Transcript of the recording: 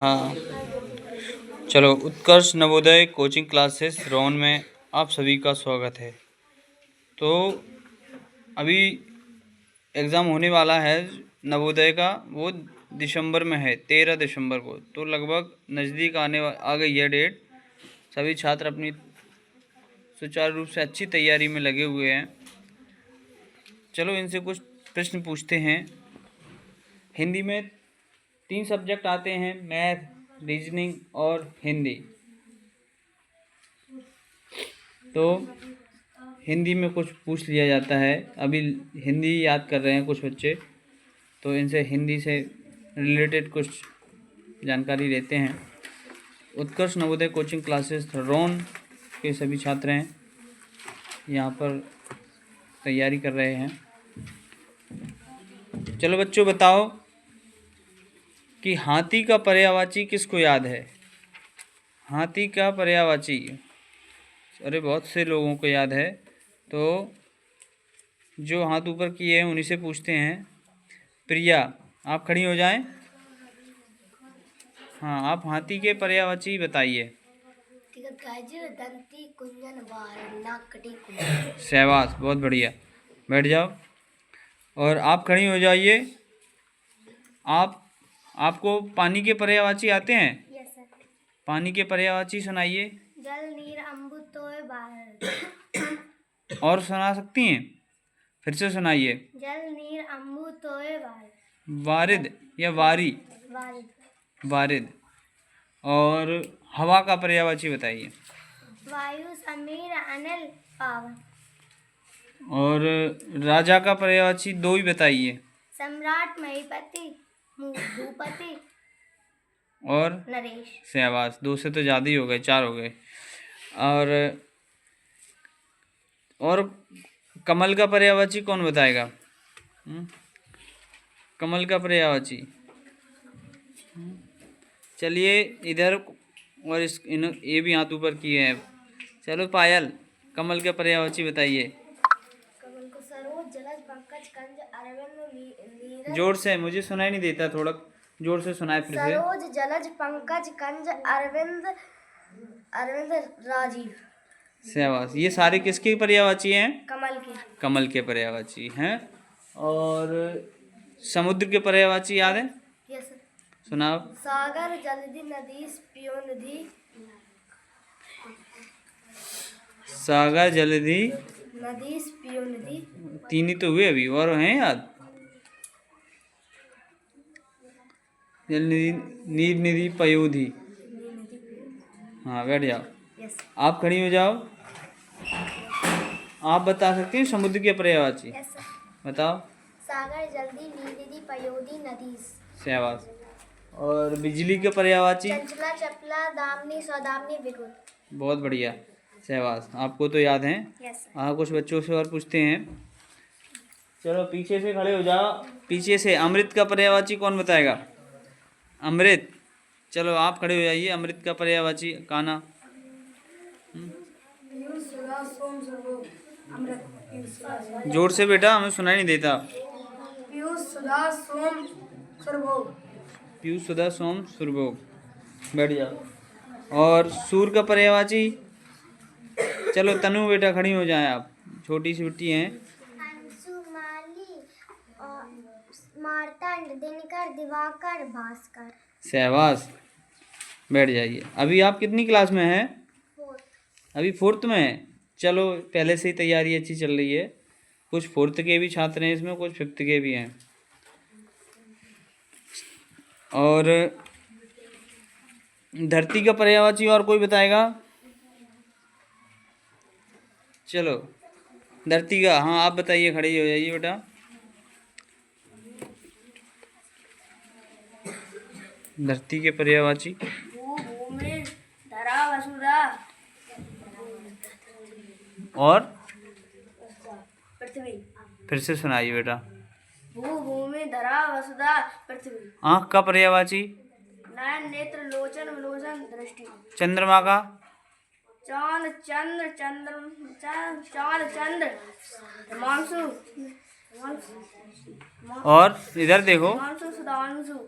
हाँ, चलो उत्कर्ष Navodaya coaching classes रोन में आप सभी का स्वागत है। तो अभी एग्ज़ाम होने वाला है नवोदय का, वो दिसंबर में है, 13 दिसंबर को। तो लगभग नज़दीक आ गई है डेट। सभी छात्र अपनी सुचारू रूप से अच्छी तैयारी में लगे हुए हैं। चलो इनसे कुछ प्रश्न पूछते हैं। हिंदी में 3 सब्जेक्ट आते हैं, मैथ, रीजनिंग और हिंदी। तो हिंदी में कुछ पूछ लिया जाता है। अभी हिंदी याद कर रहे हैं कुछ बच्चे, तो इनसे हिंदी से रिलेटेड कुछ जानकारी लेते हैं। उत्कर्ष नवोदय कोचिंग क्लासेस रोन के सभी छात्र हैं, यहाँ पर तैयारी कर रहे हैं। चलो बच्चों बताओ कि हाथी का पर्यायवाची किसको याद है? हाथी का पर्यायवाची, अरे बहुत से लोगों को याद है। तो जो हाथ ऊपर किए हैं उन्हीं से पूछते हैं। प्रिया, आप खड़ी हो जाएं। हाँ, आप हाथी के पर्यायवाची बताइए। सहवास, बहुत बढ़िया, बैठ जाओ। और आप खड़ी हो जाइए। आपको पानी के पर्यायवाची आते हैं? Yes sir. पानी के पर्यायवाची सुनाइए। जल, नीर, अमृत, तोय, बारिश। और सुना सकती हैं? फिर से सुनाइए। जल, नीर, अमृत, तोय, बारिश। वारिद या वारी? वारिद। वारिद। और हवा का पर्यायवाची बताइए। वायु, समीर, अनिल, पावन। और राजा का पर्यायवाची 2 ही बताइए। सम्राट, महीपति, भूपति और नरेश। सहवास, 2 से तो ज़्यादा ही हो गए, 4 हो गए। और कमल का पर्यायवाची कौन बताएगा? कमल का पर्यायवाची, चलिए इधर, और ये भी हाथ ऊपर किए हैं। चलो पायल, कमल का पर्यायवाची बताइए। कमल को सरोज, जलज, पंकज, कंज, अरविंद, जोर से, मुझे सुनाई नहीं देता, थोड़ा जोर से सुनाए फिर से। सरोज, जलज, पंकज, कंज, अरविंद, राजीव। सहवास, ये सारे किसके पर्यायवाची हैं? कमल के। कमल के पर्यायवाची हैं। और समुद्र के पर्यायवाची याद है? Yes sir. सुनाओ। सागर, जलधि, नदी, पयोनिधि। सागर, जलधि, नदी, पयोनिधि। 3 ही तो हुए अभी, और हैं याद? जल निधि, नीर निधि, पयोनिधि। हाँ, बैठ जाओ। यस। आप खड़ी हो जाओ। आप बता सकते हैं समुद्र के पर्यायवाची? Yes sir. बताओ। सागर, जलधि, नीर निधि, पयोनिधि, नदी। सहवास। और बिजली के पर्यायवाची? चंचला, चपला, दामिनी, सौदामिनी, विगुल। बहुत बढ़िया, सहवास, आपको तो याद है। Yes sir. हाँ, कुछ बच्चों से और पूछते हैं। चलो पीछे से खड़े हो जाओ। पीछे से अमृत का पर्यायवाची कौन बताएगा? अमृत, चलो आप खड़े हो जाइए। अमृत का पर्यायवाची काना। जोर से बेटा, हमें सुनाई नहीं देता। पीयूष, सुधा, सोम, सुरभोग। पीयूष, सुधा, सोम, सुरभोग, बैठ जाओ। और सूर का पर्यायवाची? चलो तनु बेटा खड़ी हो जाएं आप, छोटी सी बेटी हैं। अंशु, माली, मार्तंड, दिनकर, दिवाकर, भास्कर। सहवास, बैठ जाइए। अभी आप कितनी क्लास में हैं? 4th। अभी 4th में है। चलो पहले से ही तैयारी अच्छी चल रही है। कुछ 4th के भी छात्र हैं इसमें, कुछ 5th के भी हैं। और धरती का पर्यायवाची और कोई बताएगा? चलो धरती का, हाँ आप बताइए, खड़े हो जाइए बेटा। धरती के पर्यायवाची? भूमि, धरा, वसुधा और पृथ्वी। फिर से सुनाइए बेटा। भूमि, धरा, वसुधा, पृथ्वी। आँख का पर्यायवाची? नयन, नेत्र, लोचन, विलोचन, दृष्टि। चंद्रमा का? चांद, चंद्र, हिमांशु। और इधर देखो। हिमांशु, सुधांशु।